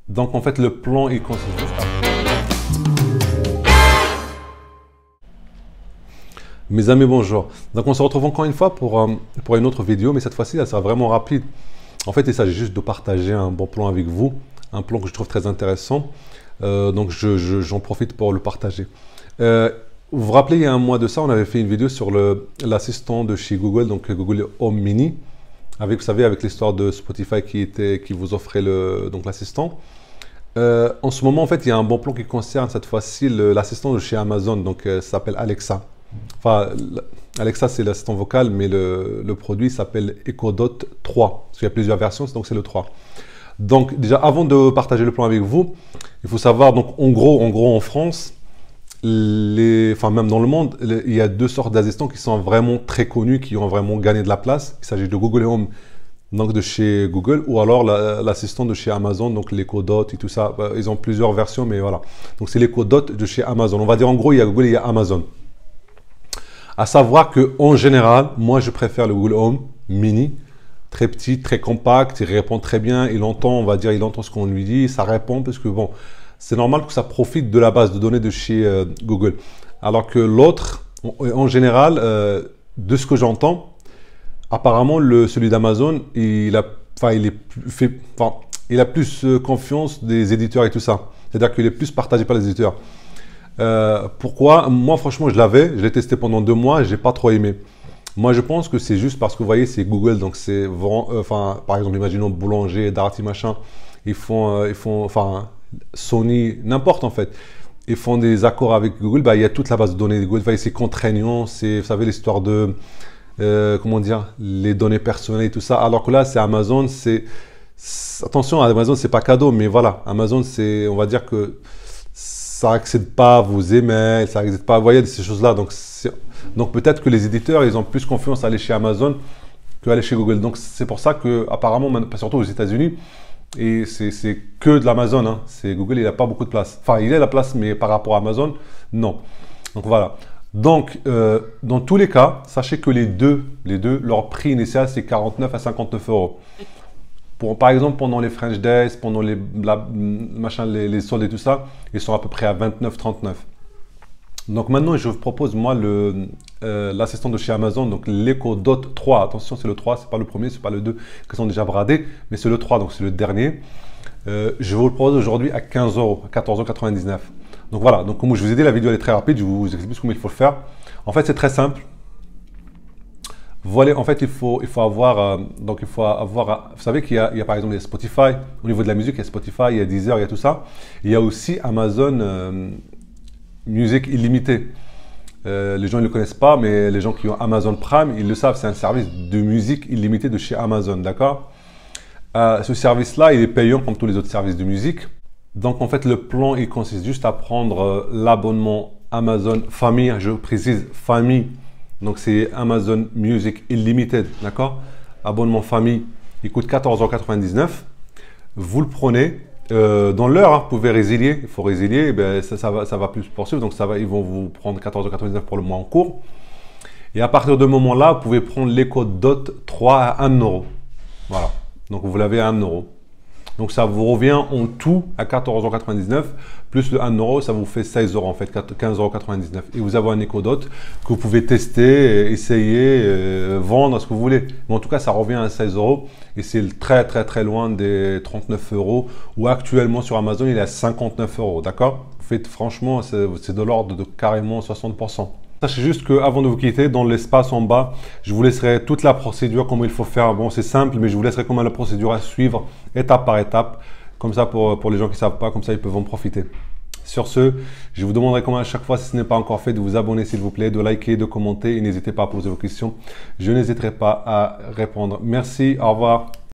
Donc en fait le plan il consiste juste à... Mes amis, bonjour. Donc on se retrouve encore une fois pour une autre vidéo, mais cette fois-ci, elle sera vraiment rapide. En fait, il s'agit juste de partager un bon plan avec vous, un plan que je trouve très intéressant. Donc j'en profite pour le partager. Vous vous rappelez, il y a un mois de ça, on avait fait une vidéo sur l'assistant de chez Google, donc Google Home Mini, avec, vous savez, avec l'histoire de Spotify qui vous offrait l'assistant. En ce moment, en fait, il y a un bon plan qui concerne cette fois-ci l'assistant de chez Amazon, donc ça s'appelle Alexa. Enfin, Alexa, c'est l'assistant vocal, mais le produit s'appelle Echo Dot 3. Parce qu'il y a plusieurs versions, donc c'est le 3. Donc, déjà, avant de partager le plan avec vous, il faut savoir, donc, en gros, en France, même dans le monde, il y a deux sortes d'assistants qui sont vraiment très connus, qui ont vraiment gagné de la place. Il s'agit de Google Home, donc de chez Google, ou alors l'assistant de chez Amazon, donc l'Echo Dot et tout ça. Ils ont plusieurs versions, mais voilà. Donc, c'est l'Echo Dot de chez Amazon. On va dire, en gros, il y a Google et il y a Amazon. À savoir qu'en général, moi je préfère le Google Home Mini, très petit, très compact, il répond très bien, il entend, on va dire, il entend ce qu'on lui dit, ça répond parce que bon, c'est normal que ça profite de la base de données de chez Google. Alors que l'autre, en général, de ce que j'entends, apparemment celui d'Amazon, il a plus confiance des éditeurs et tout ça. C'est-à-dire qu'il est plus partagé par les éditeurs. Pourquoi? Moi, franchement, je l'ai testé pendant 2 mois, j'ai pas trop aimé. Moi, je pense que c'est juste parce que vous voyez, c'est Google, donc c'est par exemple, imaginons Boulanger, Darty, machin, ils font, Sony, n'importe en fait. Ils font des accords avec Google, il y a toute la base de données de Google, c'est contraignant, c'est, vous savez, l'histoire de, comment dire, les données personnelles et tout ça. Alors que là, c'est Amazon, attention, Amazon, c'est pas cadeau, mais voilà, Amazon, on va dire que ça n'accède pas à vos emails, ça n'accède pas, vous voyez, ces choses-là. Donc peut-être que les éditeurs, ils ont plus confiance à aller chez Amazon qu'aller chez Google. Donc c'est pour ça que apparemment, surtout aux États-Unis, et c'est que de l'Amazon. Hein. Google, il n'a pas beaucoup de place. Enfin, il a la place, mais par rapport à Amazon, non. Donc voilà. Donc dans tous les cas, sachez que les deux, leur prix initial, c'est 49 à 59 euros. Par exemple, pendant les French Days, pendant les soldes et tout ça, ils sont à peu près à 29,39. Donc maintenant, je vous propose, moi, l'assistant de chez Amazon, donc l'Echo Dot 3. Attention, c'est le 3, c'est pas le premier, c'est pas le 2 qui sont déjà bradés, mais c'est le 3, donc c'est le dernier. Je vous le propose aujourd'hui à 15 euros, à 14,99 €. Donc voilà, donc comme je vous ai dit, la vidéo elle est très rapide, je vous explique comment il faut le faire. En fait, c'est très simple. Voilà, en fait, il faut avoir, vous savez qu'il y a par exemple Spotify, au niveau de la musique, il y a Spotify, il y a Deezer, il y a tout ça. Il y a aussi Amazon Music Illimité. Les gens ne le connaissent pas, mais les gens qui ont Amazon Prime, ils le savent, c'est un service de musique illimité de chez Amazon, d'accord? Ce service-là, il est payant comme tous les autres services de musique. Donc en fait, le plan, il consiste juste à prendre l'abonnement Amazon Famille, je précise Famille. Donc c'est Amazon Music Unlimited, d'accord? Abonnement famille, il coûte 14,99 €. Vous le prenez dans l'heure, hein, vous pouvez résilier, il faut résilier, ben, ça va plus poursuivre, donc ils vont vous prendre 14,99 € pour le mois en cours. Et à partir de ce moment-là, vous pouvez prendre l'Echo Dot 3 à 1 €. Voilà, donc vous l'avez à 1 €. Donc ça vous revient en tout à 14,99 €, plus le 1 €, ça vous fait 16 € en fait, 15,99 €. Et vous avez un Echo Dot que vous pouvez tester, essayer, vendre, ce que vous voulez. Mais en tout cas, ça revient à 16 € et c'est très très très loin des 39 € où actuellement sur Amazon, il est à 59 €, d'accord? Franchement, c'est de l'ordre de carrément 60%. Sachez juste qu'avant de vous quitter, dans l'espace en bas, je vous laisserai toute la procédure, comment il faut faire. Bon, c'est simple, mais je vous laisserai comment la procédure à suivre, étape par étape. Comme ça, pour les gens qui ne savent pas, comme ça, ils peuvent en profiter. Sur ce, je vous demanderai comment à chaque fois, si ce n'est pas encore fait, de vous abonner s'il vous plaît, de liker, de commenter et n'hésitez pas à poser vos questions. Je n'hésiterai pas à répondre. Merci, au revoir.